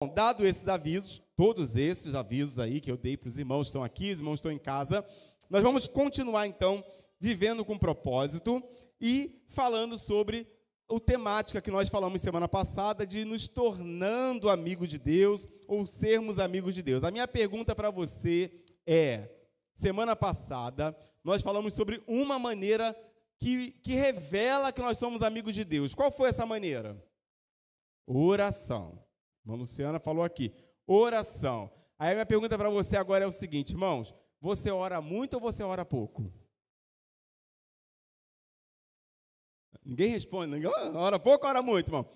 Bom, dado esses avisos, todos esses avisos aí que eu dei para os irmãos que estão aqui, os irmãos estão em casa, nós vamos continuar, então, vivendo com propósito e falando sobre a temática que nós falamos semana passada de nos tornando amigos de Deus ou sermos amigos de Deus. A minha pergunta para você é, semana passada, nós falamos sobre uma maneira que revela que nós somos amigos de Deus. Qual foi essa maneira? Oração. A irmã Luciana falou aqui, oração. Aí a minha pergunta para você agora é o seguinte, irmãos, você ora muito ou você ora pouco? Ninguém responde, ninguém ora pouco ou ora muito, irmão?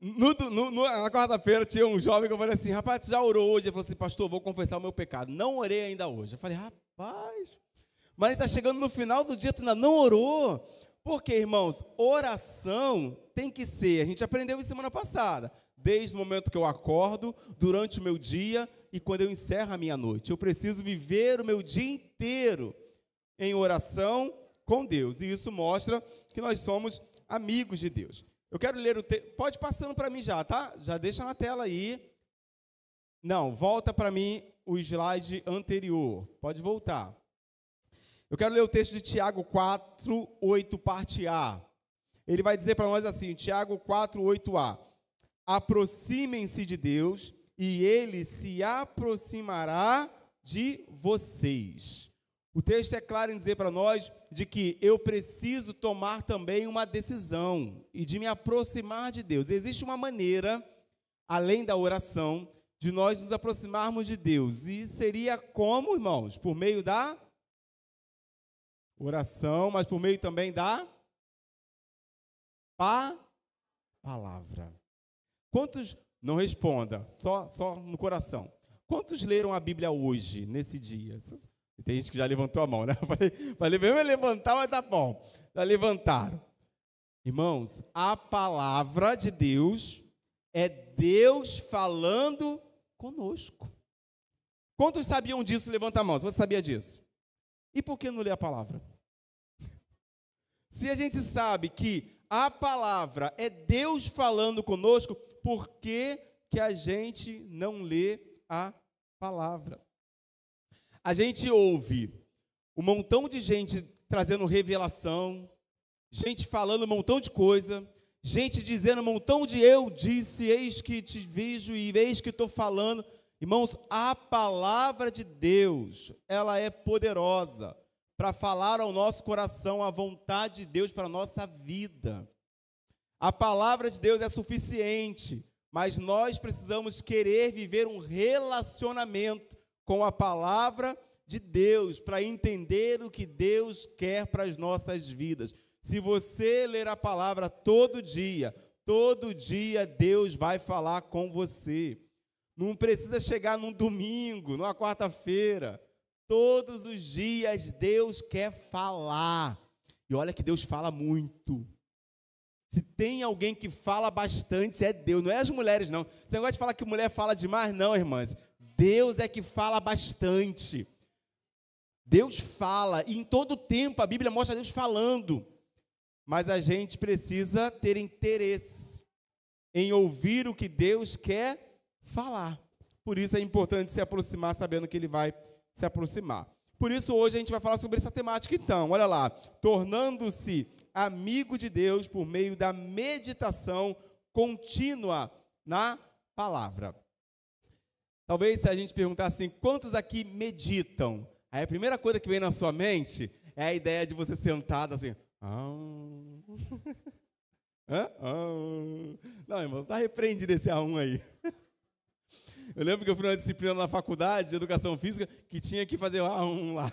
Na quarta-feira tinha um jovem que eu falei assim, rapaz, tu já orou hoje? Ele falou assim, pastor, vou confessar o meu pecado. Não orei ainda hoje. Eu falei, rapaz, mas ele está chegando no final do dia, tu ainda não orou? Porque, irmãos, oração tem que ser, a gente aprendeu isso semana passada, desde o momento que eu acordo, durante o meu dia e quando eu encerro a minha noite. Eu preciso viver o meu dia inteiro em oração com Deus. E isso mostra que nós somos amigos de Deus. Eu quero ler o texto. Pode passando para mim já, tá? Já deixa na tela aí. Não, volta para mim o slide anterior. Pode voltar. Eu quero ler o texto de Tiago 4, 8, parte A. Ele vai dizer para nós assim, Tiago 4, 8a. Aproximem-se de Deus e Ele se aproximará de vocês. O texto é claro em dizer para nós de que eu preciso tomar também uma decisão e de me aproximar de Deus. Existe uma maneira, além da oração, de nós nos aproximarmos de Deus. E seria como, irmãos? Por meio da oração, mas por meio também da palavra. Quantos, não responda, só no coração. Quantos leram a Bíblia hoje, nesse dia? Tem gente que já levantou a mão, né? Falei mesmo levantar, mas tá bom. Já levantaram. Irmãos, a palavra de Deus é Deus falando conosco. Quantos sabiam disso? Levanta a mão, se você sabia disso. E por que não lê a palavra? Se a gente sabe que a palavra é Deus falando conosco, por que a gente não lê a palavra? A gente ouve um montão de gente trazendo revelação, gente falando um montão de coisa, gente dizendo um montão de eu disse, eis que te vejo e eis que estou falando. Irmãos, a palavra de Deus, ela é poderosa para falar ao nosso coração a vontade de Deus para a nossa vida. A palavra de Deus é suficiente, mas nós precisamos querer viver um relacionamento com a palavra de Deus, para entender o que Deus quer para as nossas vidas. Se você ler a palavra todo dia Deus vai falar com você. Não precisa chegar num domingo, numa quarta-feira. Todos os dias Deus quer falar. E olha que Deus fala muito. Se tem alguém que fala bastante, é Deus. Não é as mulheres, não. Você não gosta de falar que mulher fala demais, não, irmãs. Deus é que fala bastante. Deus fala. E em todo tempo a Bíblia mostra Deus falando. Mas a gente precisa ter interesse em ouvir o que Deus quer falar. Por isso é importante se aproximar sabendo que Ele vai se aproximar. Por isso hoje a gente vai falar sobre essa temática então, olha lá, tornando-se amigo de Deus por meio da meditação contínua na palavra. Talvez se a gente perguntar assim, quantos aqui meditam? Aí a primeira coisa que vem na sua mente é a ideia de você sentado assim, Não, irmão, está repreendido esse aí. Eu lembro que eu fui numa disciplina na faculdade de educação física que tinha que fazer lá.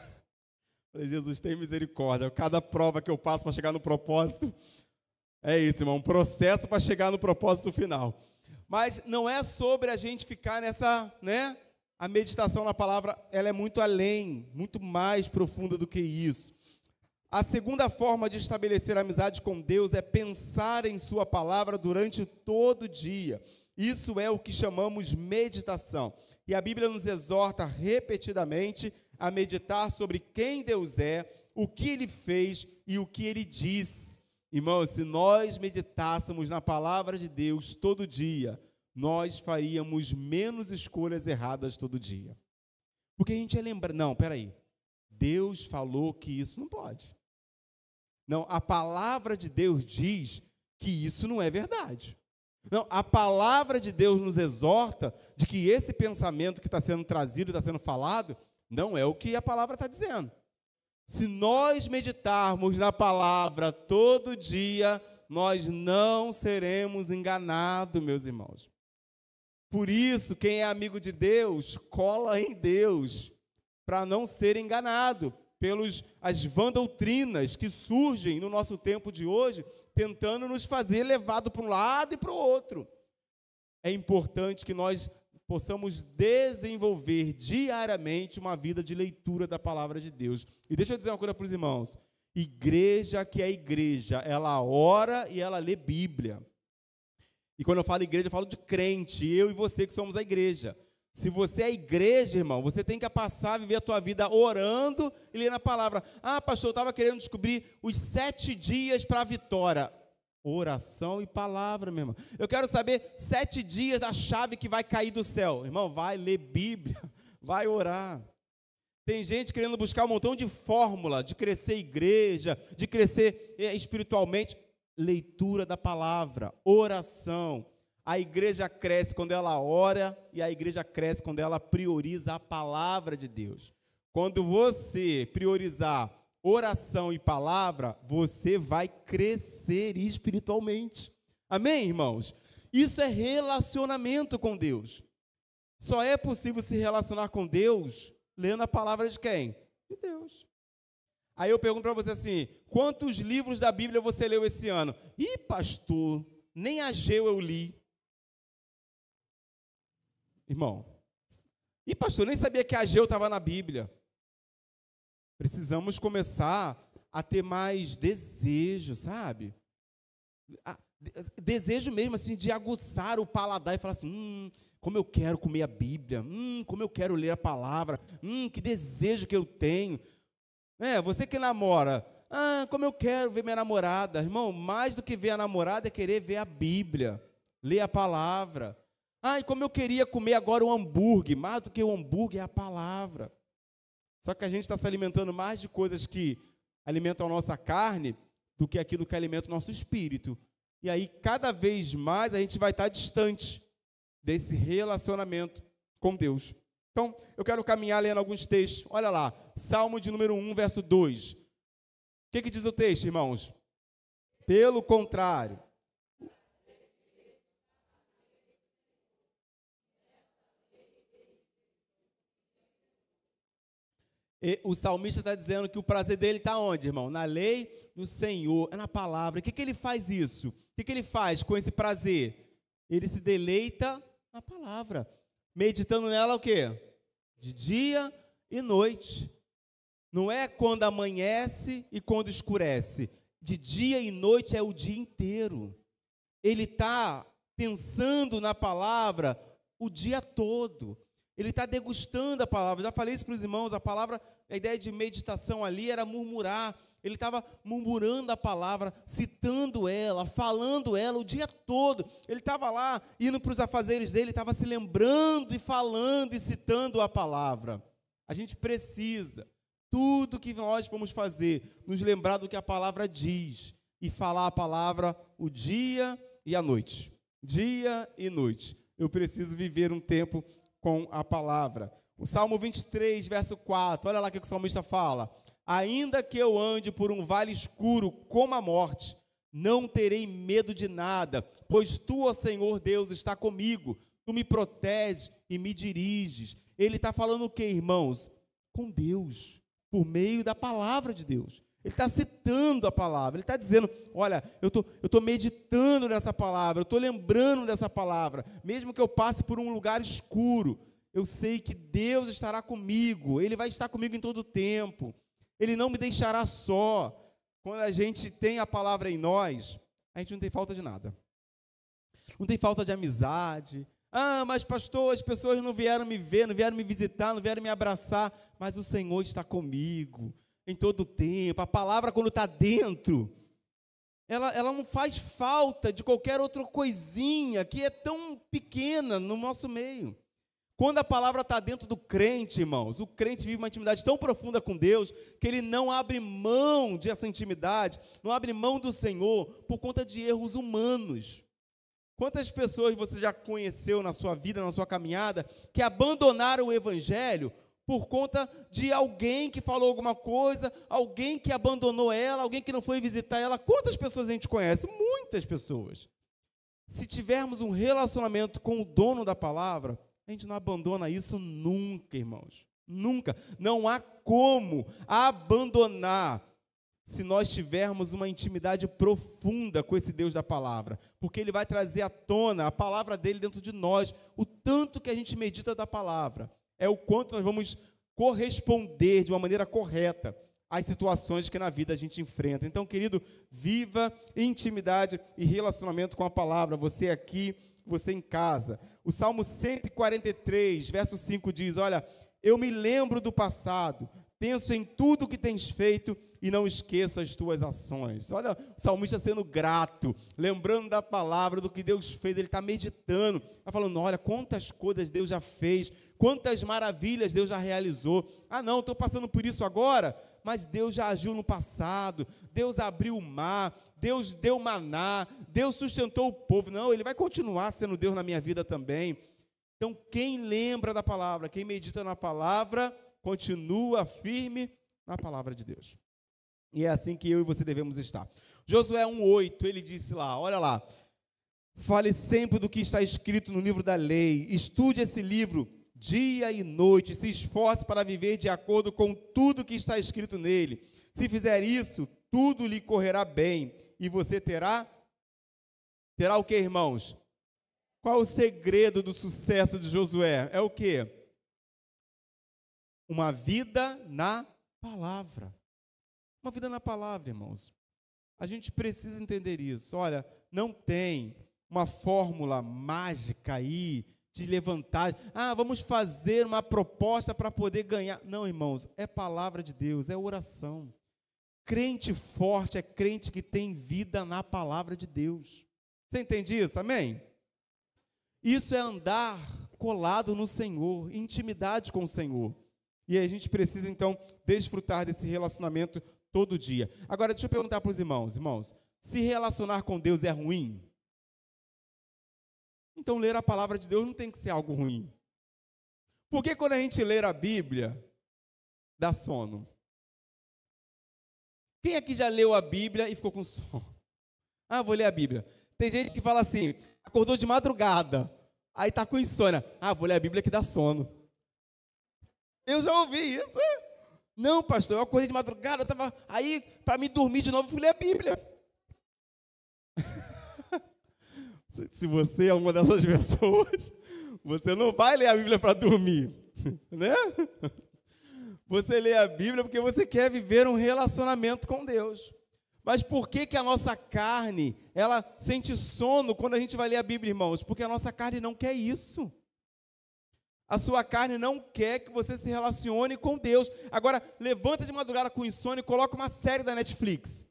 Falei, Jesus, tem misericórdia. Cada prova que eu passo para chegar no propósito, é isso, irmão, um processo para chegar no propósito final. Mas não é sobre a gente ficar nessa, né? A meditação na palavra, ela é muito além, muito mais profunda do que isso. A segunda forma de estabelecer amizade com Deus é pensar em sua palavra durante todo o dia. Isso é o que chamamos meditação. E a Bíblia nos exorta repetidamente a meditar sobre quem Deus é, o que Ele fez e o que Ele disse. Irmãos, se nós meditássemos na palavra de Deus todo dia, nós faríamos menos escolhas erradas todo dia. Porque a gente ia lembrar, não, peraí, Deus falou que isso não pode. Não, a palavra de Deus diz que isso não é verdade. Não, a palavra de Deus nos exorta de que esse pensamento que está sendo trazido, está sendo falado, não é o que a palavra está dizendo. Se nós meditarmos na palavra todo dia, nós não seremos enganados, meus irmãos. Por isso, quem é amigo de Deus, cola em Deus, para não ser enganado pelas vãs doutrinas que surgem no nosso tempo de hoje, tentando nos fazer levado para um lado e para o outro. É importante que nós possamos desenvolver diariamente uma vida de leitura da palavra de Deus. E deixa eu dizer uma coisa para os irmãos. Igreja que é igreja, ela ora e ela lê Bíblia. E quando eu falo igreja, eu falo de crente, eu e você que somos a igreja. Se você é igreja, irmão, você tem que passar a viver a tua vida orando e lendo a palavra. Ah, pastor, eu estava querendo descobrir os 7 dias para a vitória. Oração e palavra, meu irmão. Eu quero saber 7 dias da chave que vai cair do céu. Irmão, vai ler Bíblia, vai orar. Tem gente querendo buscar um montão de fórmula, de crescer igreja, de crescer espiritualmente. Leitura da palavra, oração. A igreja cresce quando ela ora e a igreja cresce quando ela prioriza a palavra de Deus. Quando você priorizar oração e palavra, você vai crescer espiritualmente. Amém, irmãos? Isso é relacionamento com Deus. Só é possível se relacionar com Deus lendo a palavra de quem? De Deus. Aí eu pergunto para você assim, quantos livros da Bíblia você leu esse ano? Ih, pastor, nem Ageu eu li. Irmão, e pastor, nem sabia que Ageu estava na Bíblia. Precisamos começar a ter mais desejo, sabe? Desejo mesmo, assim, de aguçar o paladar e falar assim, como eu quero comer a Bíblia, como eu quero ler a palavra, que desejo que eu tenho. Você que namora, como eu quero ver minha namorada. Irmão, mais do que ver a namorada é querer ver a Bíblia, ler a palavra. E como eu queria comer agora um hambúrguer, mais do que o hambúrguer é a palavra. Só que a gente está se alimentando mais de coisas que alimentam a nossa carne do que aquilo que alimenta o nosso espírito. E aí, cada vez mais, a gente vai estar distante desse relacionamento com Deus. Então, eu quero caminhar lendo alguns textos. Olha lá, Salmo de número 1, verso 2. O que diz o texto, irmãos? Pelo contrário. E o salmista está dizendo que o prazer dele está onde, irmão? Na lei do Senhor, é na palavra. O que ele faz isso? O que ele faz com esse prazer? Ele se deleita na palavra, meditando nela o quê? De dia e noite. Não é quando amanhece e quando escurece. De dia e noite é o dia inteiro. Ele está pensando na palavra o dia todo. Ele está degustando a palavra. Já falei isso para os irmãos, a ideia de meditação ali era murmurar. Ele estava murmurando a palavra, citando ela, falando ela o dia todo. Ele estava lá, indo para os afazeres dele, estava se lembrando e falando e citando a palavra. A gente precisa, tudo que nós vamos fazer, nos lembrar do que a palavra diz e falar a palavra o dia e a noite. Dia e noite. Eu preciso viver um tempo com a palavra. O Salmo 23, verso 4, olha lá o que o salmista fala. Ainda que eu ande por um vale escuro como a morte, não terei medo de nada, pois tu, ó Senhor Deus, está comigo, tu me proteges e me diriges. Ele está falando o quê, irmãos? Com Deus, por meio da palavra de Deus. Ele está citando a palavra, ele está dizendo, olha, eu estou meditando nessa palavra, eu estou lembrando dessa palavra, mesmo que eu passe por um lugar escuro, eu sei que Deus estará comigo, Ele vai estar comigo em todo o tempo, Ele não me deixará só. Quando a gente tem a palavra em nós, a gente não tem falta de nada, não tem falta de amizade. Mas pastor, as pessoas não vieram me ver, não vieram me visitar, não vieram me abraçar, mas o Senhor está comigo em todo o tempo. A palavra, quando está dentro, ela não faz falta de qualquer outra coisinha que é tão pequena no nosso meio. Quando a palavra está dentro do crente, irmãos, o crente vive uma intimidade tão profunda com Deus, que ele não abre mão dessa intimidade, não abre mão do Senhor por conta de erros humanos. Quantas pessoas você já conheceu na sua vida, na sua caminhada, que abandonaram o Evangelho por conta de alguém que falou alguma coisa, alguém que abandonou ela, alguém que não foi visitar ela? Quantas pessoas a gente conhece? Muitas pessoas. Se tivermos um relacionamento com o dono da palavra, a gente não abandona isso nunca, irmãos. Nunca. Não há como abandonar se nós tivermos uma intimidade profunda com esse Deus da palavra. Porque Ele vai trazer à tona a palavra dEle dentro de nós. O tanto que a gente medita da palavra é o quanto nós vamos corresponder de uma maneira correta às situações que na vida a gente enfrenta. Então, querido, viva intimidade e relacionamento com a palavra. Você aqui, você em casa. O Salmo 143, verso 5 diz, olha, eu me lembro do passado, penso em tudo que tens feito e não esqueço as tuas ações. Olha, o salmista sendo grato, lembrando da palavra, do que Deus fez, ele está meditando, está falando, olha, quantas coisas Deus já fez, quantas maravilhas Deus já realizou. Ah, não, estou passando por isso agora, mas Deus já agiu no passado, Deus abriu o mar, Deus deu maná, Deus sustentou o povo. Não, Ele vai continuar sendo Deus na minha vida também. Então, quem lembra da palavra, quem medita na palavra, continua firme na palavra de Deus. E é assim que eu e você devemos estar. Josué 1:8, ele disse lá, olha lá, fale sempre do que está escrito no livro da lei, estude esse livro dia e noite, se esforce para viver de acordo com tudo que está escrito nele. Se fizer isso, tudo lhe correrá bem, e você terá o que, irmãos? Qual o segredo do sucesso de Josué? É o quê? Uma vida na palavra. Uma vida na palavra, irmãos. A gente precisa entender isso. Olha, não tem uma fórmula mágica aí de levantar. Ah, vamos fazer uma proposta para poder ganhar. Não, irmãos, é palavra de Deus, é oração. Crente forte é crente que tem vida na palavra de Deus. Você entende isso? Amém? Isso é andar colado no Senhor, intimidade com o Senhor. E a gente precisa, então, desfrutar desse relacionamento todo dia. Agora, deixa eu perguntar para os irmãos, se relacionar com Deus é ruim? Então, ler a palavra de Deus não tem que ser algo ruim. Porque quando a gente lê a Bíblia, dá sono. Quem aqui já leu a Bíblia e ficou com sono? Ah, vou ler a Bíblia. Tem gente que fala assim, acordou de madrugada, aí está com insônia. Ah, vou ler a Bíblia que dá sono. Eu já ouvi isso. Não, pastor, eu acordei de madrugada, estava aí, para me dormir de novo, fui ler a Bíblia. Se você é uma dessas pessoas, você não vai ler a Bíblia para dormir, né? Você lê a Bíblia porque você quer viver um relacionamento com Deus. Mas por que a nossa carne, ela sente sono quando a gente vai ler a Bíblia, irmãos? Porque a nossa carne não quer isso. A sua carne não quer que você se relacione com Deus. Agora, levanta de madrugada com insônia e coloca uma série da Netflix.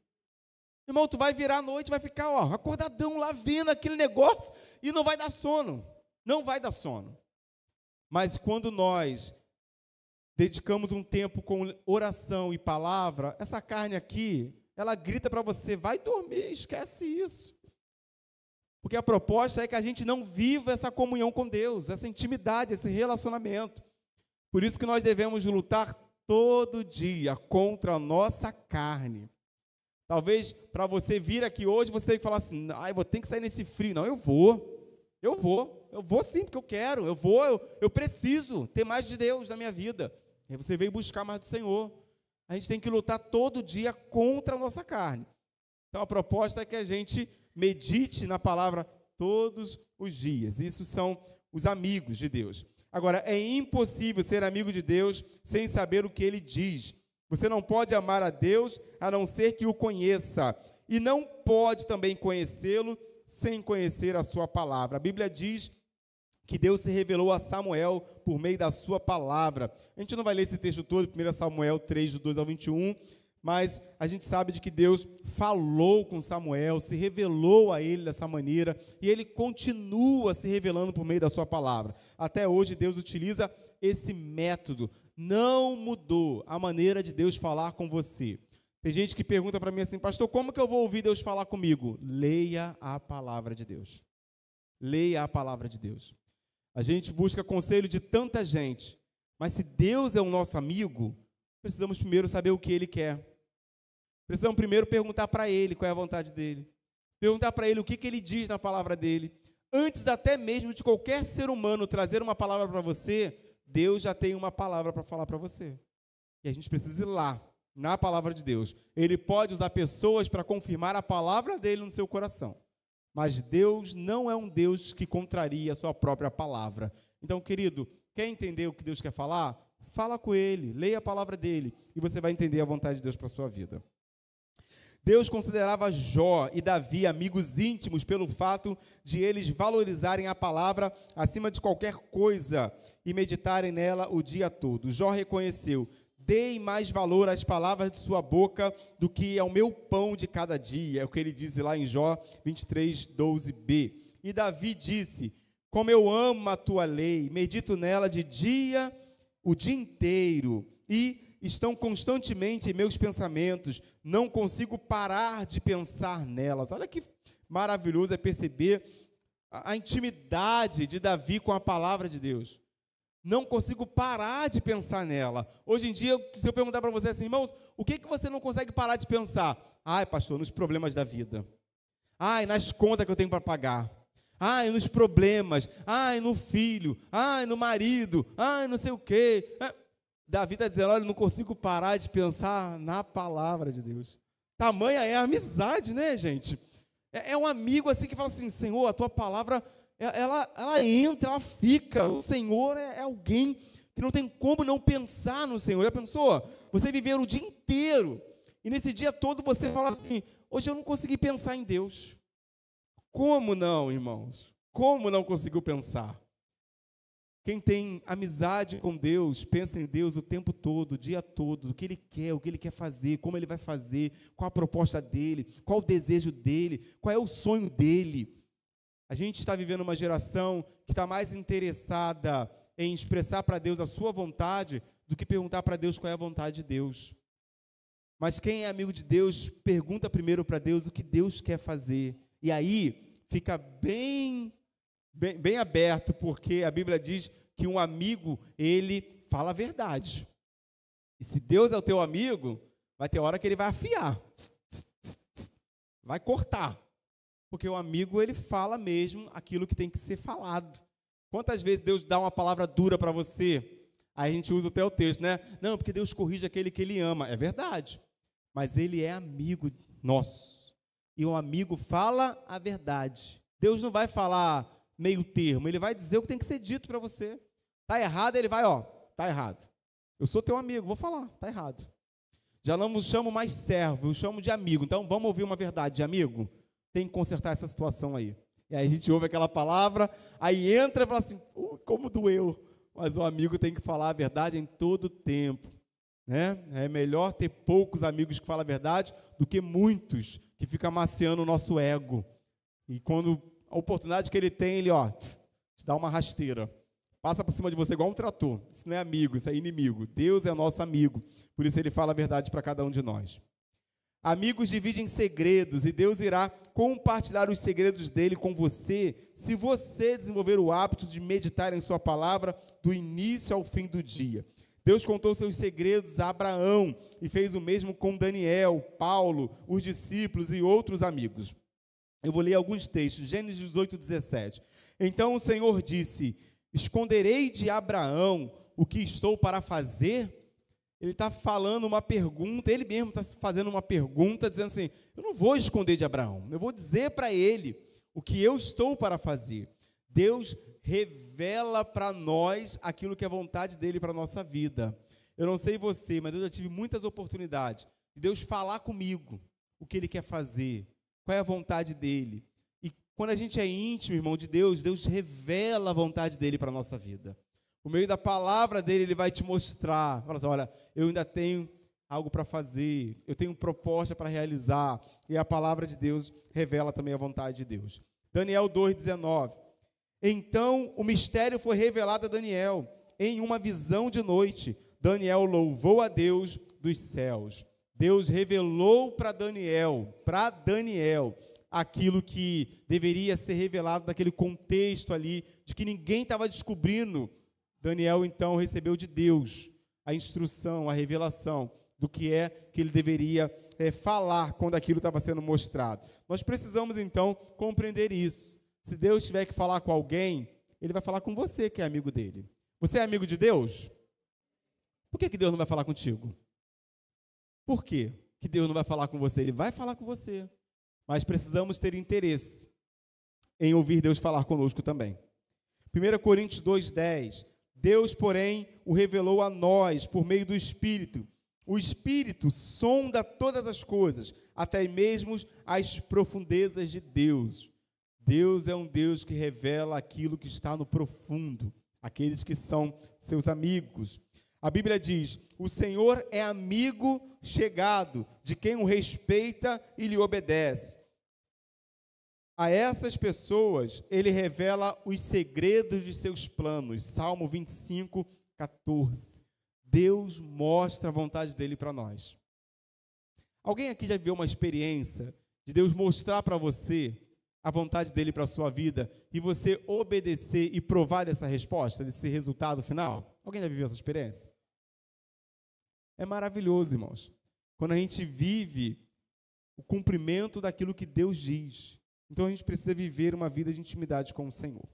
Irmão, tu vai virar à noite, vai ficar, acordadão lá vendo aquele negócio e não vai dar sono. Não vai dar sono. Mas quando nós dedicamos um tempo com oração e palavra, essa carne aqui, ela grita para você, vai dormir, esquece isso. Porque a proposta é que a gente não viva essa comunhão com Deus, essa intimidade, esse relacionamento. Por isso que nós devemos lutar todo dia contra a nossa carne. Talvez para você vir aqui hoje, você tem que falar assim, eu vou ter que sair nesse frio. Não, eu vou sim, porque eu quero, eu preciso ter mais de Deus na minha vida. E aí você veio buscar mais do Senhor. A gente tem que lutar todo dia contra a nossa carne. Então a proposta é que a gente medite na palavra todos os dias. Isso são os amigos de Deus. Agora, é impossível ser amigo de Deus sem saber o que Ele diz. Você não pode amar a Deus a não ser que o conheça. E não pode também conhecê-lo sem conhecer a sua palavra. A Bíblia diz que Deus se revelou a Samuel por meio da sua palavra. A gente não vai ler esse texto todo, 1 Samuel 3, do 2 ao 21, mas a gente sabe de que Deus falou com Samuel, se revelou a ele dessa maneira, e ele continua se revelando por meio da sua palavra. Até hoje Deus utiliza esse método, não mudou a maneira de Deus falar com você. Tem gente que pergunta para mim assim, pastor, como que eu vou ouvir Deus falar comigo? Leia a palavra de Deus. Leia a palavra de Deus. A gente busca conselho de tanta gente, mas se Deus é o nosso amigo, precisamos primeiro saber o que Ele quer. Precisamos primeiro perguntar para Ele qual é a vontade dEle. Perguntar para Ele o que Ele diz na palavra dEle. Antes até mesmo de qualquer ser humano trazer uma palavra para você, Deus já tem uma palavra para falar para você. E a gente precisa ir lá, na palavra de Deus. Ele pode usar pessoas para confirmar a palavra dEle no seu coração. Mas Deus não é um Deus que contraria a sua própria palavra. Então, querido, quer entender o que Deus quer falar? Fala com Ele, leia a palavra dEle, e você vai entender a vontade de Deus para a sua vida. Deus considerava Jó e Davi amigos íntimos pelo fato de eles valorizarem a palavra acima de qualquer coisa e meditarem nela o dia todo. Jó reconheceu, dei mais valor às palavras de sua boca do que ao meu pão de cada dia, é o que ele diz lá em Jó 23, 12b. E Davi disse, como eu amo a tua lei, medito nela o dia inteiro, e estão constantemente em meus pensamentos, não consigo parar de pensar nelas. Olha que maravilhoso é perceber a intimidade de Davi com a palavra de Deus. Não consigo parar de pensar nela. Hoje em dia, se eu perguntar para você assim, irmãos, o que você não consegue parar de pensar? Ai, pastor, nos problemas da vida. Ai, nas contas que eu tenho para pagar. Ai, nos problemas. Ai, no filho. Ai, no marido. Ai, não sei o quê. Davi está dizendo, olha, não consigo parar de pensar na palavra de Deus. Tamanha é a amizade, né, gente? É um amigo assim que fala assim, Senhor, a tua palavra, ela entra, ela fica. O Senhor é alguém que não tem como não pensar no Senhor. Já pensou? Você viver o dia inteiro, e nesse dia todo você fala assim, hoje eu não consegui pensar em Deus. Como não, irmãos? Como não conseguiu pensar? Quem tem amizade com Deus, pensa em Deus o tempo todo, o dia todo, o que Ele quer fazer, como Ele vai fazer, qual a proposta dEle, qual o desejo dEle, qual é o sonho dEle. A gente está vivendo uma geração que está mais interessada em expressar para Deus a sua vontade do que perguntar para Deus qual é a vontade de Deus. Mas quem é amigo de Deus, pergunta primeiro para Deus o que Deus quer fazer. E aí fica bem aberto, porque a Bíblia diz que um amigo, ele fala a verdade. E se Deus é o teu amigo, vai ter hora que ele vai afiar, vai cortar, porque o amigo, ele fala mesmo aquilo que tem que ser falado. Quantas vezes Deus dá uma palavra dura para você? Aí a gente usa até o texto, né? Não, porque Deus corrige aquele que Ele ama. É verdade, mas Ele é amigo nosso, e o amigo fala a verdade. Deus não vai falar meio termo, Ele vai dizer o que tem que ser dito para você. Está errado, Ele vai, está errado. Eu sou teu amigo, vou falar, está errado. Já não nos chamo mais servo, eu chamo de amigo. Então, vamos ouvir uma verdade de amigo? Tem que consertar essa situação aí. E aí a gente ouve aquela palavra, aí entra e fala assim, como doeu. Mas o amigo tem que falar a verdade em todo tempo, né? É melhor ter poucos amigos que falam a verdade do que muitos que ficam amaciando o nosso ego. E quando a oportunidade que ele tem, ele, te dá uma rasteira. Passa por cima de você igual um trator. Isso não é amigo, isso é inimigo. Deus é nosso amigo. Por isso ele fala a verdade para cada um de nós. Amigos dividem segredos, e Deus irá compartilhar os segredos dele com você, se você desenvolver o hábito de meditar em sua palavra do início ao fim do dia. Deus contou seus segredos a Abraão e fez o mesmo com Daniel, Paulo, os discípulos e outros amigos. Eu vou ler alguns textos. Gênesis 18, 17. Então o Senhor disse, esconderei de Abraão o que estou para fazer? Ele está falando uma pergunta, ele mesmo está fazendo uma pergunta, dizendo assim, eu não vou esconder de Abraão, eu vou dizer para ele o que eu estou para fazer. Deus revela para nós aquilo que é vontade dele para a nossa vida. Eu não sei você, mas eu já tive muitas oportunidades de Deus falar comigo o que ele quer fazer, qual é a vontade dele. E quando a gente é íntimo, irmão, de Deus, Deus revela a vontade dele para a nossa vida. Por meio da palavra dele, ele vai te mostrar. Fala assim, olha, eu ainda tenho algo para fazer, eu tenho proposta para realizar, e a palavra de Deus revela também a vontade de Deus. Daniel 2,19. Então o mistério foi revelado a Daniel em uma visão de noite. Daniel louvou a Deus dos céus. Deus revelou para Daniel, aquilo que deveria ser revelado naquele contexto ali, de que ninguém estava descobrindo. Daniel, então, recebeu de Deus a instrução, a revelação do que é que ele deveria falar quando aquilo estava sendo mostrado. Nós precisamos, então, compreender isso. Se Deus tiver que falar com alguém, Ele vai falar com você, que é amigo dele. Você é amigo de Deus? Por que Deus não vai falar contigo? Por quê que Deus não vai falar com você? Ele vai falar com você. Mas precisamos ter interesse em ouvir Deus falar conosco também. 1 Coríntios 2,10. Deus, porém, o revelou a nós por meio do Espírito. O Espírito sonda todas as coisas, até mesmo as profundezas de Deus. Deus é um Deus que revela aquilo que está no profundo, aqueles que são seus amigos. A Bíblia diz: o Senhor é amigo chegado de quem o respeita e lhe obedece. A essas pessoas, ele revela os segredos de seus planos. Salmo 25, 14. Deus mostra a vontade dele para nós. Alguém aqui já viveu uma experiência de Deus mostrar para você a vontade dele para a sua vida e você obedecer e provar dessa resposta, desse resultado final? Alguém já viveu essa experiência? É maravilhoso, irmãos, quando a gente vive o cumprimento daquilo que Deus diz. Então a gente precisa viver uma vida de intimidade com o Senhor.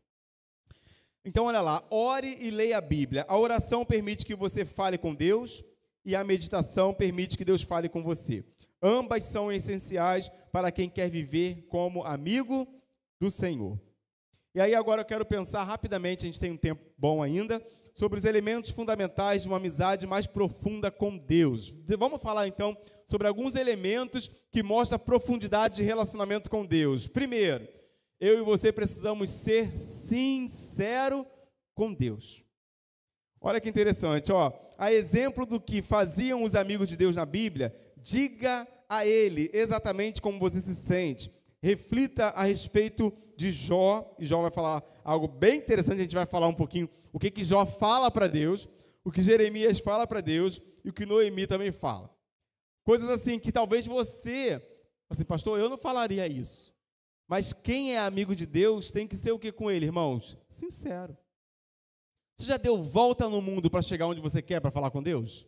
Então olha lá, ore e leia a Bíblia. A oração permite que você fale com Deus e a meditação permite que Deus fale com você. Ambas são essenciais para quem quer viver como amigo do Senhor. E aí agora eu quero pensar rapidamente, a gente tem um tempo bom ainda, sobre os elementos fundamentais de uma amizade mais profunda com Deus. Vamos falar então sobre alguns elementos que mostram a profundidade de relacionamento com Deus. Primeiro, eu e você precisamos ser sinceros com Deus. Olha que interessante, ó. A exemplo do que faziam os amigos de Deus na Bíblia, diga a ele exatamente como você se sente. Reflita a respeito de Jó, e Jó vai falar algo bem interessante, a gente vai falar um pouquinho o que Jó fala para Deus, o que Jeremias fala para Deus e o que Noemi também fala. Coisas assim que talvez você, assim, pastor, eu não falaria isso. Mas quem é amigo de Deus tem que ser o que com ele, irmãos? Sincero. Você já deu volta no mundo para chegar onde você quer para falar com Deus?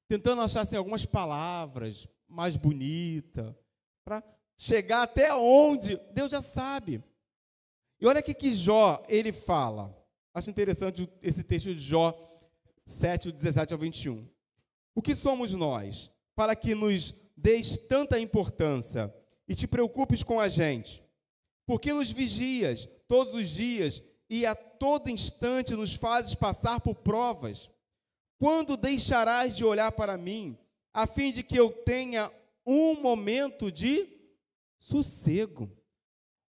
Tentando achar assim, algumas palavras mais bonitas, para chegar até onde Deus já sabe. E olha o que Jó, ele fala. Acho interessante esse texto de Jó 7, 17 ao 21. O que somos nós, para que nos deis tanta importância e te preocupes com a gente? Por que nos vigias todos os dias e a todo instante nos fazes passar por provas? Quando deixarás de olhar para mim, a fim de que eu tenha um momento de sossego?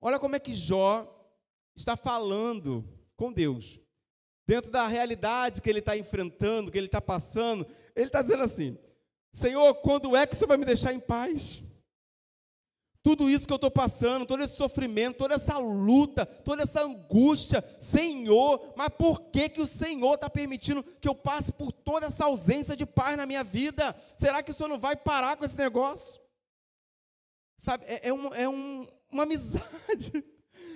Olha como é que Jó está falando com Deus. Dentro da realidade que ele está enfrentando, que ele está passando, ele está dizendo assim: Senhor, quando é que você vai me deixar em paz? Tudo isso que eu estou passando, todo esse sofrimento, toda essa luta, toda essa angústia, Senhor, mas por que o Senhor está permitindo que eu passe por toda essa ausência de paz na minha vida? Será que o Senhor não vai parar com esse negócio? Sabe, uma amizade,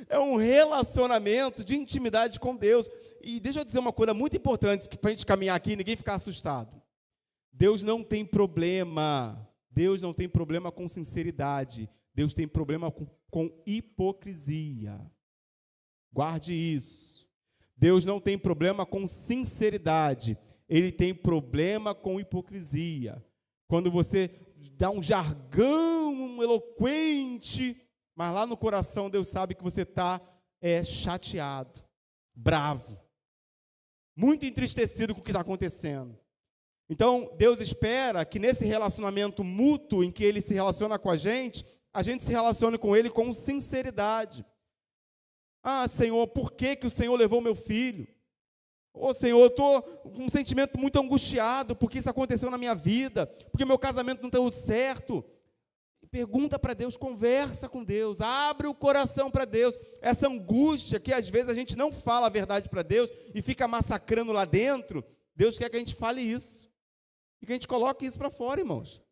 é um relacionamento de intimidade com Deus. E deixa eu dizer uma coisa muito importante, para a gente caminhar aqui e ninguém ficar assustado. Deus não tem problema com sinceridade. Deus tem problema com hipocrisia. Guarde isso. Deus não tem problema com sinceridade. Ele tem problema com hipocrisia. Quando você dá um jargão eloquente, mas lá no coração Deus sabe que você está chateado, bravo, muito entristecido com o que está acontecendo. Então, Deus espera que nesse relacionamento mútuo em que Ele se relaciona com a gente se relacione com Ele com sinceridade. Ah, Senhor, por que o Senhor levou meu filho? Ô Senhor, eu estou com um sentimento muito angustiado, porque isso aconteceu na minha vida, porque meu casamento não deu certo. Pergunta para Deus, conversa com Deus, abre o coração para Deus. Essa angústia que às vezes a gente não fala a verdade para Deus e fica massacrando lá dentro, Deus quer que a gente fale isso. E que a gente coloque isso para fora, irmãos.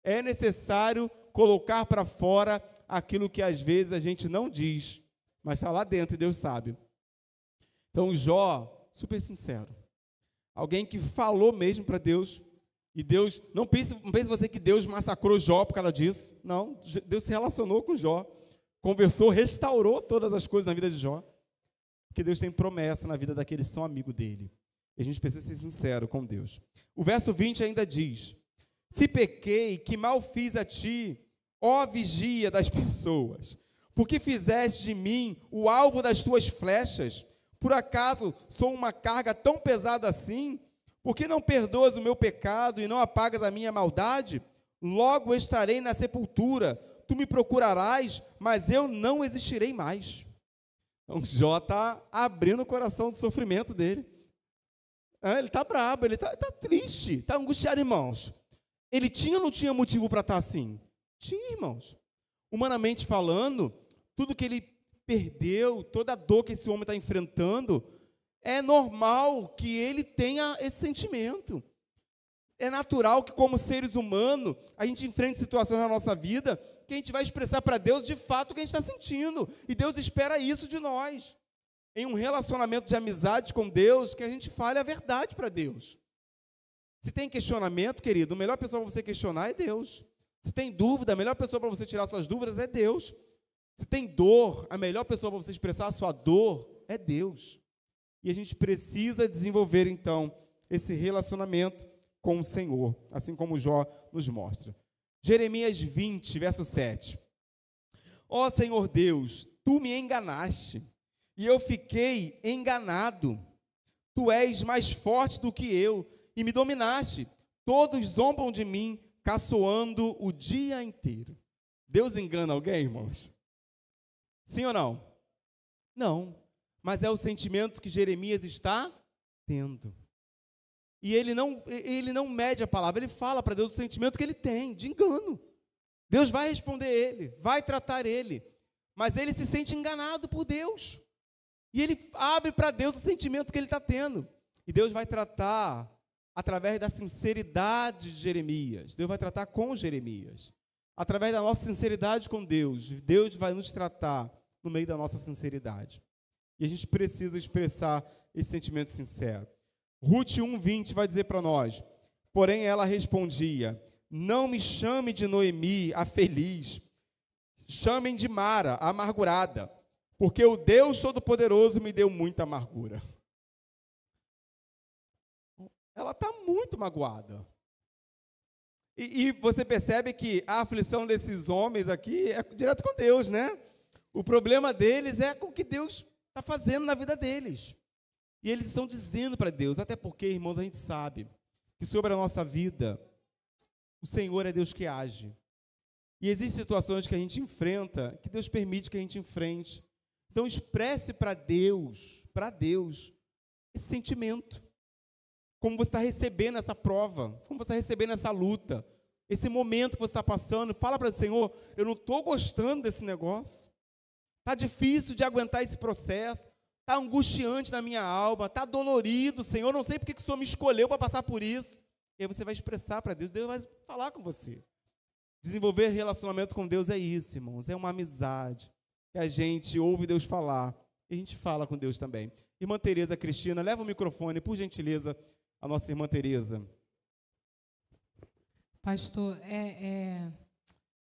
É necessário colocar para fora aquilo que às vezes a gente não diz, mas está lá dentro e Deus sabe. Então Jó, super sincero. Alguém que falou mesmo para Deus. E Deus, não pense você que Deus massacrou Jó por causa disso. Não, Deus se relacionou com Jó, conversou, restaurou todas as coisas na vida de Jó. Porque Deus tem promessa na vida daqueles que são amigos dele. E a gente precisa ser sincero com Deus. O verso 20 ainda diz: se pequei, que mal fiz a ti, ó vigia das pessoas, porque fizeste de mim o alvo das tuas flechas. Por acaso sou uma carga tão pesada assim? Por que não perdoas o meu pecado e não apagas a minha maldade? Logo estarei na sepultura, tu me procurarás, mas eu não existirei mais. Então Jó está abrindo o coração do sofrimento dele. Ele está bravo, ele está triste, está angustiado, irmãos. Ele tinha ou não tinha motivo para estar assim? Tinha, irmãos. Humanamente falando, tudo que ele perdeu, toda a dor que esse homem está enfrentando, é normal que ele tenha esse sentimento. É natural que, como seres humanos, a gente enfrente situações na nossa vida que a gente vai expressar para Deus de fato o que a gente está sentindo. E Deus espera isso de nós. Em um relacionamento de amizade com Deus, que a gente fale a verdade para Deus. Se tem questionamento, querido, a melhor pessoa para você questionar é Deus. Se tem dúvida, a melhor pessoa para você tirar suas dúvidas é Deus. Se tem dor, a melhor pessoa para você expressar a sua dor é Deus. E a gente precisa desenvolver, então, esse relacionamento com o Senhor, assim como Jó nos mostra. Jeremias 20, verso 7. Ó Senhor Deus, tu me enganaste, e eu fiquei enganado. Tu és mais forte do que eu, e me dominaste. Todos zombam de mim, caçoando o dia inteiro. Deus engana alguém, irmãos? Sim ou não? Não. Mas é o sentimento que Jeremias está tendo. E ele não mede a palavra, ele fala para Deus o sentimento que ele tem, de engano. Deus vai responder ele, vai tratar ele, mas ele se sente enganado por Deus. E ele abre para Deus o sentimento que ele está tendo. E Deus vai tratar através da sinceridade de Jeremias. Deus vai tratar com Jeremias. Através da nossa sinceridade com Deus, Deus vai nos tratar no meio da nossa sinceridade. E a gente precisa expressar esse sentimento sincero. Ruth 1:20 vai dizer para nós: porém ela respondia: não me chame de Noemi, a feliz, chamem de Mara, a amargurada, porque o Deus Todo-Poderoso me deu muita amargura. Ela está muito magoada. E você percebe que a aflição desses homens aqui é direto com Deus, né? O problema deles é com o que Deus está fazendo na vida deles. E eles estão dizendo para Deus, até porque, irmãos, a gente sabe que sobre a nossa vida, o Senhor é Deus que age. E existem situações que a gente enfrenta, que Deus permite que a gente enfrente. Então, expresse para Deus, esse sentimento. Como você está recebendo essa prova, como você está recebendo essa luta, esse momento que você está passando. Fala para o Senhor: eu não estou gostando desse negócio. Está difícil de aguentar esse processo. Está angustiante na minha alma, está dolorido, Senhor, não sei porque que o Senhor me escolheu para passar por isso. E aí você vai expressar para Deus, Deus vai falar com você. Desenvolver relacionamento com Deus é isso, irmãos, é uma amizade, que a gente ouve Deus falar, e a gente fala com Deus também. Irmã Tereza Cristina, leva o microfone, por gentileza, a nossa irmã Tereza. Pastor,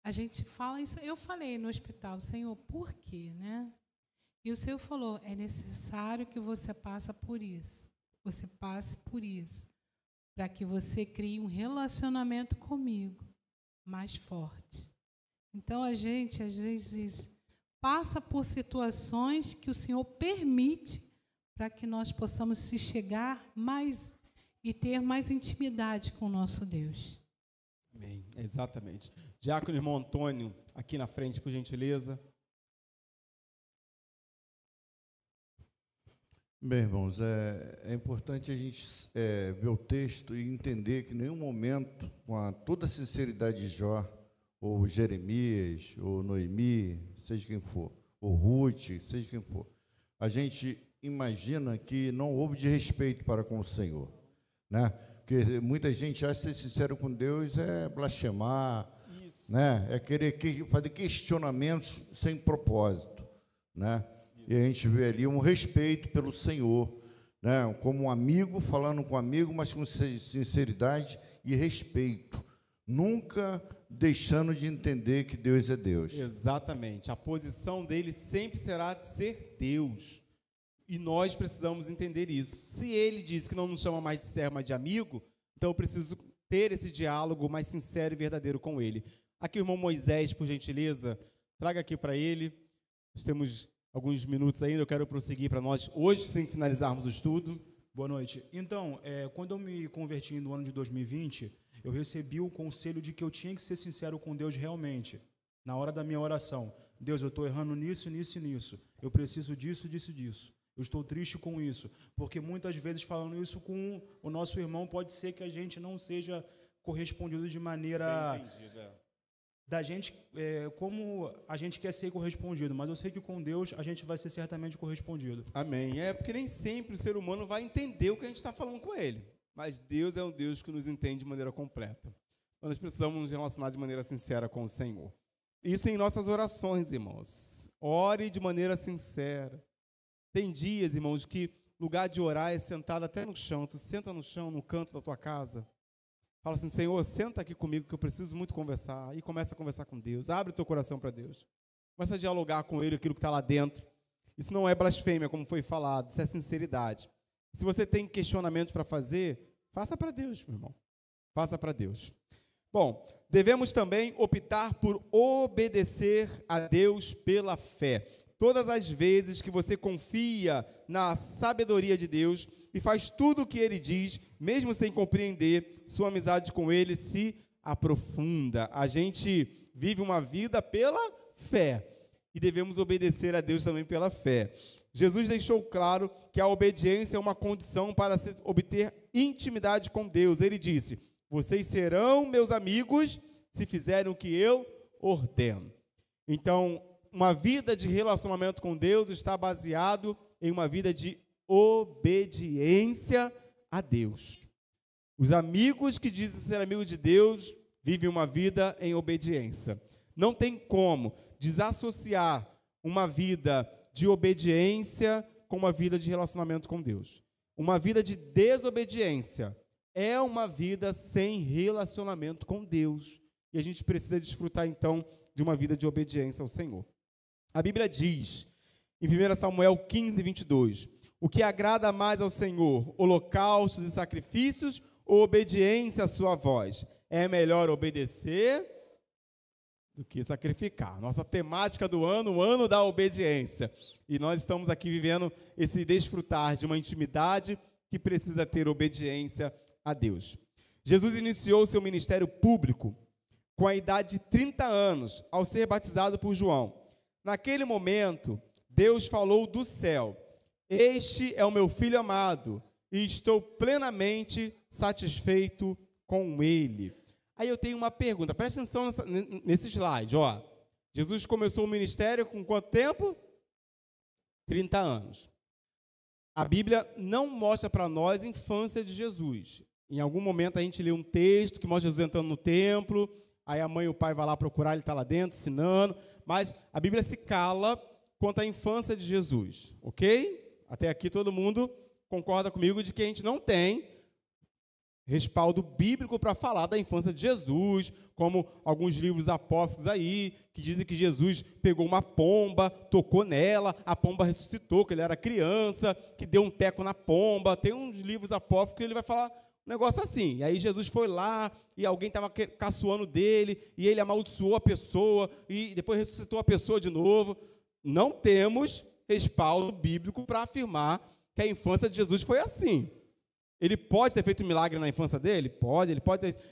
a gente fala isso, eu falei no hospital, Senhor, por quê, né? E o Senhor falou, é necessário que você passe por isso, para que você crie um relacionamento comigo mais forte. Então, a gente, às vezes, passa por situações que o Senhor permite para que nós possamos se chegar mais e ter mais intimidade com o nosso Deus. Amém, exatamente. Diácono irmão Antônio, aqui na frente, por gentileza. Bem, irmãos, é importante a gente ver o texto e entender que em nenhum momento, com toda a sinceridade de Jó, ou Jeremias, ou Noemi, seja quem for, ou Ruth, seja quem for, a gente imagina que não houve de respeito para com o Senhor, né? Porque muita gente acha que ser sincero com Deus é blasfemar, né? É querer fazer questionamentos sem propósito, né? E a gente vê ali um respeito pelo Senhor, né? Como um amigo falando com um amigo, mas com sinceridade e respeito, nunca deixando de entender que Deus é Deus. Exatamente. A posição dele sempre será de ser Deus. E nós precisamos entender isso. Se ele diz que não nos chama mais de servo, mas de amigo, então eu preciso ter esse diálogo mais sincero e verdadeiro com ele. Aqui o irmão Moisés, por gentileza, traga aqui para ele. Nós temos alguns minutos ainda, eu quero prosseguir para nós hoje, sem finalizarmos o estudo. Boa noite. Então, quando eu me converti no ano de 2020, eu recebi o conselho de que eu tinha que ser sincero com Deus realmente, na hora da minha oração. Deus, eu estou errando nisso, nisso e nisso. Eu preciso disso, disso, disso. Eu estou triste com isso. Porque muitas vezes, falando isso com o nosso irmão, pode ser que a gente não seja correspondido de maneira... Bem entendido, da gente, como a gente quer ser correspondido, mas eu sei que com Deus a gente vai ser certamente correspondido. Amém. É porque nem sempre o ser humano vai entender o que a gente está falando com ele, mas Deus é um Deus que nos entende de maneira completa. Então, nós precisamos nos relacionar de maneira sincera com o Senhor. Isso em nossas orações, irmãos. Ore de maneira sincera. Tem dias, irmãos, que lugar de orar é sentado até no chão. Tu senta no chão, no canto da tua casa. Fala assim, Senhor, senta aqui comigo que eu preciso muito conversar. E começa a conversar com Deus. Abre o teu coração para Deus. Começa a dialogar com Ele, aquilo que está lá dentro. Isso não é blasfêmia, como foi falado. Isso é sinceridade. Se você tem questionamentos para fazer, faça para Deus, meu irmão. Faça para Deus. Bom, devemos também optar por obedecer a Deus pela fé. Todas as vezes que você confia na sabedoria de Deus e faz tudo o que Ele diz, mesmo sem compreender, sua amizade com Ele se aprofunda. A gente vive uma vida pela fé e devemos obedecer a Deus também pela fé. Jesus deixou claro que a obediência é uma condição para se obter intimidade com Deus. Ele disse, vocês serão meus amigos se fizerem o que eu ordeno. Então, uma vida de relacionamento com Deus está baseado em uma vida de obediência a Deus. Os amigos que dizem ser amigos de Deus vivem uma vida em obediência. Não tem como desassociar uma vida de obediência com uma vida de relacionamento com Deus. Uma vida de desobediência é uma vida sem relacionamento com Deus. E a gente precisa desfrutar, então, de uma vida de obediência ao Senhor. A Bíblia diz, em 1 Samuel 15, 22, o que agrada mais ao Senhor, holocaustos e sacrifícios ou obediência à sua voz? É melhor obedecer do que sacrificar. Nossa temática do ano, o ano da obediência. E nós estamos aqui vivendo esse desfrutar de uma intimidade que precisa ter obediência a Deus. Jesus iniciou seu ministério público com a idade de 30 anos, ao ser batizado por João. Naquele momento, Deus falou do céu, este é o meu filho amado, e estou plenamente satisfeito com ele. Aí eu tenho uma pergunta, presta atenção nesse slide, ó. Jesus começou o ministério com quanto tempo? 30 anos. A Bíblia não mostra para nós a infância de Jesus. Em algum momento a gente lê um texto que mostra Jesus entrando no templo, aí a mãe e o pai vão lá procurar, ele está lá dentro, ensinando, mas a Bíblia se cala quanto à infância de Jesus, ok? Até aqui todo mundo concorda comigo de que a gente não tem respaldo bíblico para falar da infância de Jesus, como alguns livros apócrifos aí, que dizem que Jesus pegou uma pomba, tocou nela, a pomba ressuscitou, que ele era criança, que deu um teco na pomba. Tem uns livros apócrifos que ele vai falar um negócio assim. E aí Jesus foi lá e alguém estava caçoando dele e ele amaldiçoou a pessoa e depois ressuscitou a pessoa de novo. Não temos respaldo bíblico para afirmar que a infância de Jesus foi assim. Ele pode ter feito um milagre na infância dele? Pode.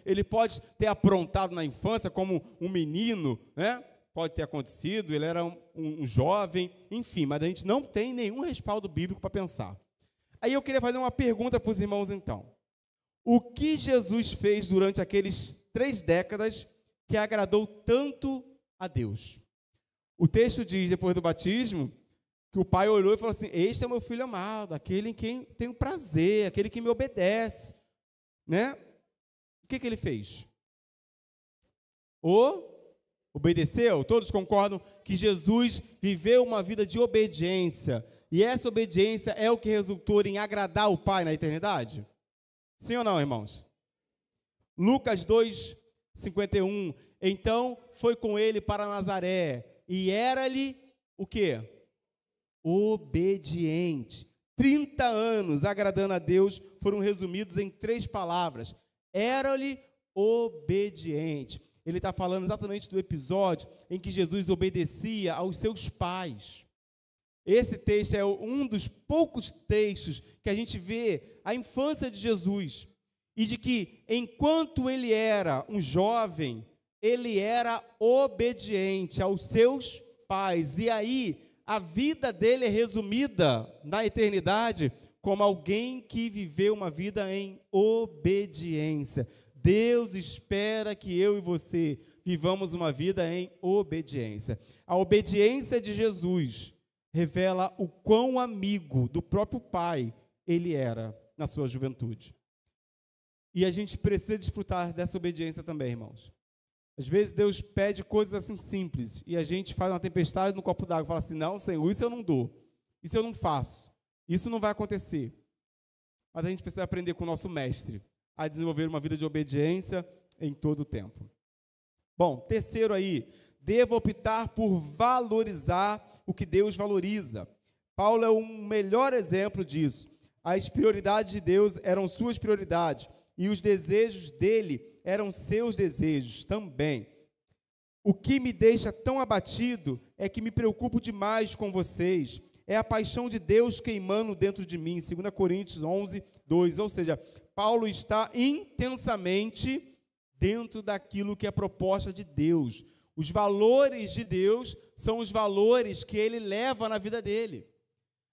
Ele pode ter aprontado na infância como um menino, né? Pode ter acontecido, ele era um jovem, enfim, mas a gente não tem nenhum respaldo bíblico para pensar. Aí eu queria fazer uma pergunta para os irmãos, então. O que Jesus fez durante aqueles 3 décadas que agradou tanto a Deus? O texto diz, depois do batismo, que o pai olhou e falou assim: este é o meu filho amado, aquele em quem tenho prazer, aquele que me obedece. Né? O que ele fez? Obedeceu? Todos concordam que Jesus viveu uma vida de obediência, e essa obediência é o que resultou em agradar o Pai na eternidade? Sim ou não, irmãos? Lucas 2:51, então foi com ele para Nazaré, e era-lhe o quê? Obediente. 30 anos agradando a Deus foram resumidos em 3 palavras: era-lhe obediente. Ele está falando exatamente do episódio em que Jesus obedecia aos seus pais. Esse texto é um dos poucos textos que a gente vê a infância de Jesus, e de que, enquanto ele era um jovem, ele era obediente aos seus pais. E aí, a vida dele é resumida na eternidade como alguém que viveu uma vida em obediência. Deus espera que eu e você vivamos uma vida em obediência. A obediência de Jesus revela o quão amigo do próprio Pai ele era na sua juventude. E a gente precisa desfrutar dessa obediência também, irmãos. Às vezes Deus pede coisas assim simples, e a gente faz uma tempestade no copo d'água e fala assim: não, Senhor, isso eu não dou, isso eu não faço, isso não vai acontecer. Mas a gente precisa aprender com o nosso mestre a desenvolver uma vida de obediência em todo o tempo. Bom, terceiro aí, devo optar por valorizar o que Deus valoriza. Paulo é o melhor exemplo disso. As prioridades de Deus eram suas prioridades, e os desejos dele eram seus desejos também. O que me deixa tão abatido é que me preocupo demais com vocês. É a paixão de Deus queimando dentro de mim, 2 Coríntios 11:2. Ou seja, Paulo está intensamente dentro daquilo que é a proposta de Deus. Os valores de Deus são os valores que ele leva na vida dele.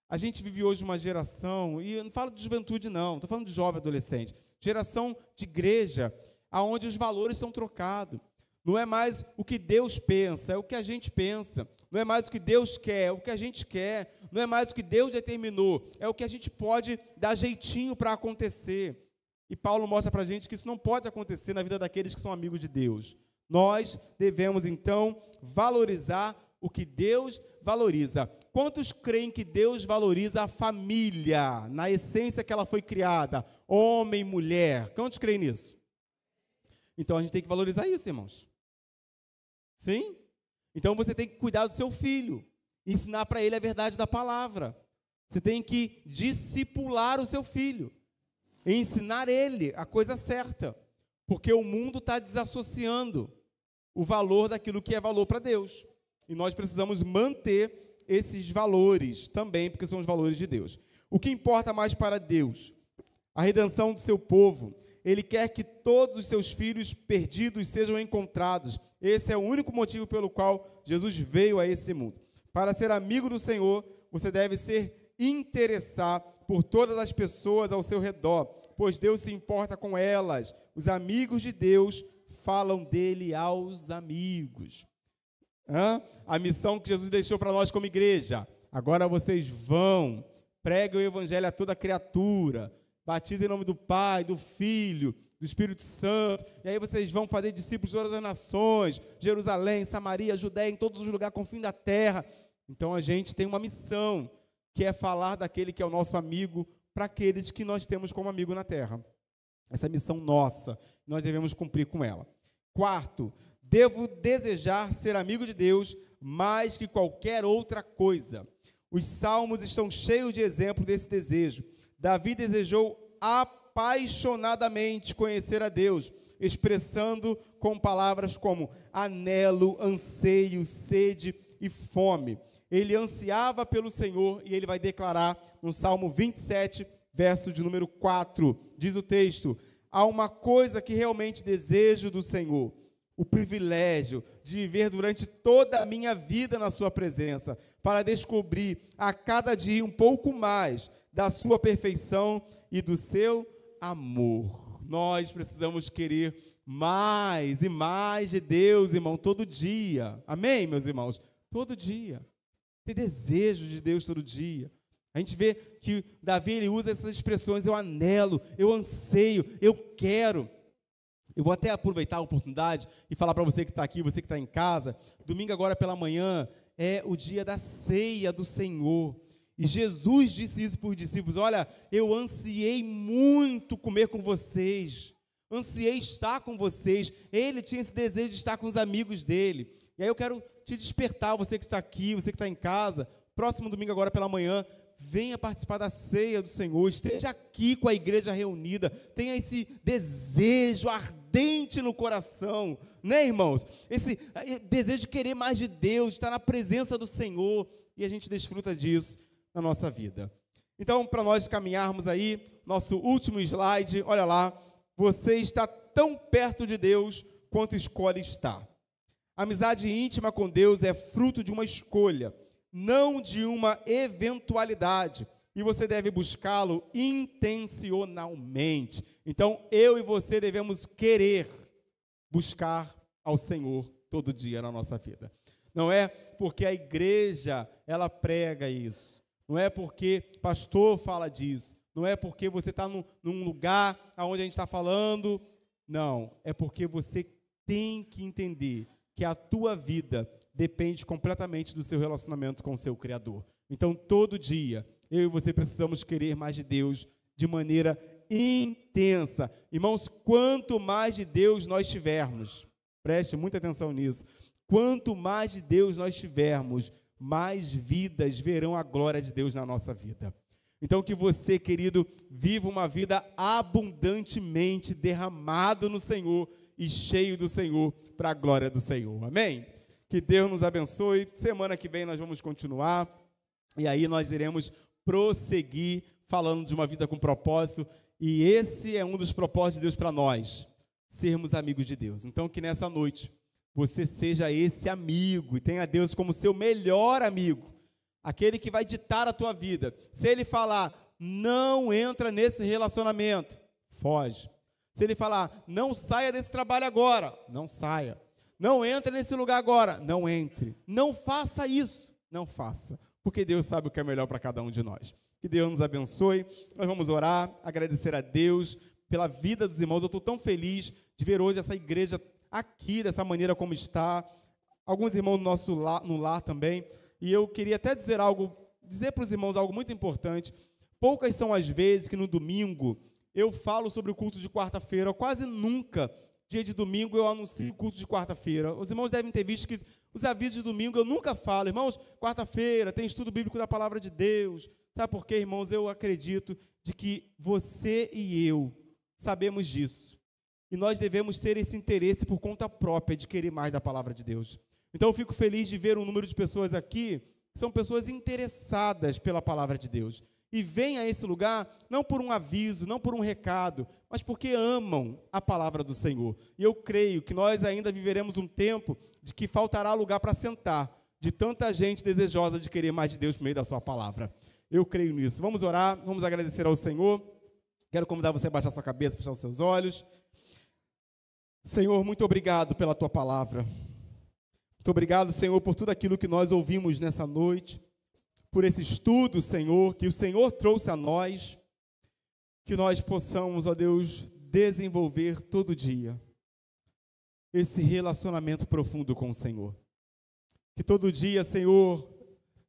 A gente vive hoje uma geração, e eu não falo de juventude não, estou falando de jovem adolescente, geração de igreja, onde os valores são trocados. Não é mais o que Deus pensa, é o que a gente pensa. Não é mais o que Deus quer, é o que a gente quer. Não é mais o que Deus determinou, é o que a gente pode dar jeitinho para acontecer. E Paulo mostra para a gente que isso não pode acontecer na vida daqueles que são amigos de Deus. Nós devemos, então, valorizar o que Deus valoriza. Quantos creem que Deus valoriza a família, na essência que ela foi criada, homem e mulher? Quantos creem nisso? Então, a gente tem que valorizar isso, irmãos. Sim? Então, você tem que cuidar do seu filho, ensinar para ele a verdade da palavra. Você tem que discipular o seu filho, ensinar ele a coisa certa, porque o mundo está desassociando o valor daquilo que é valor para Deus. E nós precisamos manter esses valores também, porque são os valores de Deus. O que importa mais para Deus? A redenção do seu povo. Ele quer que todos os seus filhos perdidos sejam encontrados. Esse é o único motivo pelo qual Jesus veio a esse mundo. Para ser amigo do Senhor, você deve ser interessar por todas as pessoas ao seu redor, pois Deus se importa com elas. Os amigos de Deus falam dele aos amigos. A missão que Jesus deixou para nós como igreja: agora vocês vão, preguem o evangelho a toda criatura, batizem em nome do Pai, do Filho, do Espírito Santo, e aí vocês vão fazer discípulos de todas as nações, Jerusalém, Samaria, Judéia, em todos os lugares, com o fim da terra. Então a gente tem uma missão, que é falar daquele que é o nosso amigo, para aqueles que nós temos como amigo na terra. Essa missão nossa, nós devemos cumprir com ela. Quarto, devo desejar ser amigo de Deus mais que qualquer outra coisa. Os salmos estão cheios de exemplos desse desejo. Davi desejou apaixonadamente conhecer a Deus, expressando com palavras como anelo, anseio, sede e fome. Ele ansiava pelo Senhor, e ele vai declarar no Salmo 27, verso de número 4, diz o texto: há uma coisa que realmente desejo do Senhor, o privilégio de viver durante toda a minha vida na sua presença, para descobrir a cada dia um pouco mais da sua perfeição e do seu amor. Nós precisamos querer mais e mais de Deus, irmão, todo dia. Amém, meus irmãos? Todo dia. Ter desejo de Deus todo dia. A gente vê que Davi, ele usa essas expressões: eu anelo, eu anseio, eu quero. Eu vou até aproveitar a oportunidade e falar para você que está aqui, você que está em casa, domingo agora pela manhã é o dia da ceia do Senhor. E Jesus disse isso para os discípulos: olha, eu ansiei muito comer com vocês, ansiei estar com vocês. Ele tinha esse desejo de estar com os amigos dele. E aí eu quero te despertar, você que está aqui, você que está em casa, próximo domingo agora pela manhã, venha participar da ceia do Senhor, esteja aqui com a igreja reunida, tenha esse desejo ardente no coração, né, irmãos? Esse desejo de querer mais de Deus, de estar na presença do Senhor, e a gente desfruta disso na nossa vida. Então, para nós caminharmos aí, nosso último slide, olha lá, você está tão perto de Deus quanto escolhe estar. A amizade íntima com Deus é fruto de uma escolha, não de uma eventualidade, e você deve buscá-lo intencionalmente. Então, eu e você devemos querer buscar ao Senhor todo dia na nossa vida. Não é porque a igreja, ela prega isso, não é porque pastor fala disso, não é porque você está num lugar onde a gente está falando, não, é porque você tem que entender que a tua vida depende completamente do seu relacionamento com o seu Criador. Então, todo dia, eu e você precisamos querer mais de Deus de maneira intensa. Irmãos, quanto mais de Deus nós tivermos, preste muita atenção nisso, quanto mais de Deus nós tivermos, mais vidas verão a glória de Deus na nossa vida. Então, que você, querido, viva uma vida abundantemente derramado no Senhor e cheio do Senhor, para a glória do Senhor. Amém? Que Deus nos abençoe. Semana que vem nós vamos continuar, e aí nós iremos prosseguir falando de uma vida com propósito, e esse é um dos propósitos de Deus para nós, sermos amigos de Deus. Então, que nessa noite você seja esse amigo, e tenha Deus como seu melhor amigo, aquele que vai ditar a tua vida. Se Ele falar, não entra nesse relacionamento, foge. Se Ele falar, não saia desse trabalho agora, não saia. Não entre nesse lugar agora, não entre. Não faça isso, não faça, porque Deus sabe o que é melhor para cada um de nós. Que Deus nos abençoe. Nós vamos orar, agradecer a Deus pela vida dos irmãos. Eu estou tão feliz de ver hoje essa igreja aqui, dessa maneira como está. Alguns irmãos no lar também. E eu queria até dizer para os irmãos algo muito importante. Poucas são as vezes que no domingo eu falo sobre o culto de quarta-feira. Quase nunca, dia de domingo, eu anuncio o culto de quarta-feira. Os irmãos devem ter visto que os avisos de domingo eu nunca falo. Irmãos, quarta-feira tem estudo bíblico da palavra de Deus. Sabe por quê, irmãos? Eu acredito de que você e eu sabemos disso. E nós devemos ter esse interesse por conta própria de querer mais da palavra de Deus. Então eu fico feliz de ver um número de pessoas aqui que são pessoas interessadas pela palavra de Deus. E vêm a esse lugar não por um aviso, não por um recado, mas porque amam a palavra do Senhor. E eu creio que nós ainda viveremos um tempo de que faltará lugar para sentar, de tanta gente desejosa de querer mais de Deus por meio da sua palavra. Eu creio nisso. Vamos orar, vamos agradecer ao Senhor. Quero convidar você a baixar sua cabeça, fechar os seus olhos. Senhor, muito obrigado pela tua palavra. Muito obrigado, Senhor, por tudo aquilo que nós ouvimos nessa noite, por esse estudo, Senhor, que o Senhor trouxe a nós, que nós possamos, ó Deus, desenvolver todo dia esse relacionamento profundo com o Senhor. Que todo dia, Senhor,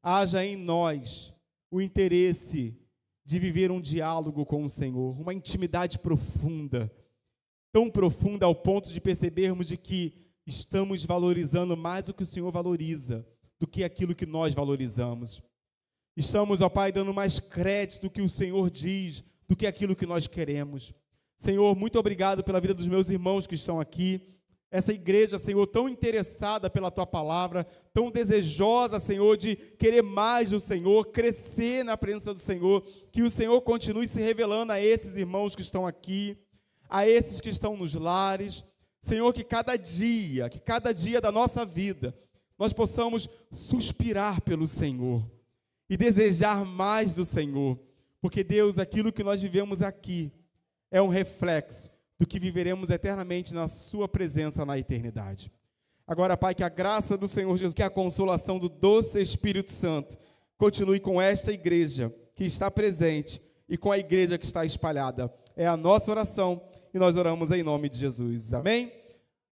haja em nós o interesse de viver um diálogo com o Senhor, uma intimidade profunda, tão profunda ao ponto de percebermos de que estamos valorizando mais o que o Senhor valoriza do que aquilo que nós valorizamos. Estamos, ó Pai, dando mais crédito do que o Senhor diz, do que aquilo que nós queremos. Senhor, muito obrigado pela vida dos meus irmãos que estão aqui. Essa igreja, Senhor, tão interessada pela Tua palavra, tão desejosa, Senhor, de querer mais do Senhor, crescer na presença do Senhor, que o Senhor continue se revelando a esses irmãos que estão aqui, a esses que estão nos lares. Senhor, que cada dia da nossa vida, nós possamos suspirar pelo Senhor e desejar mais do Senhor, Porque, Deus, aquilo que nós vivemos aqui é um reflexo do que viveremos eternamente na sua presença na eternidade. Agora, Pai, que a graça do Senhor Jesus, que a consolação do doce Espírito Santo continue com esta igreja que está presente e com a igreja que está espalhada. É a nossa oração e nós oramos em nome de Jesus. Amém?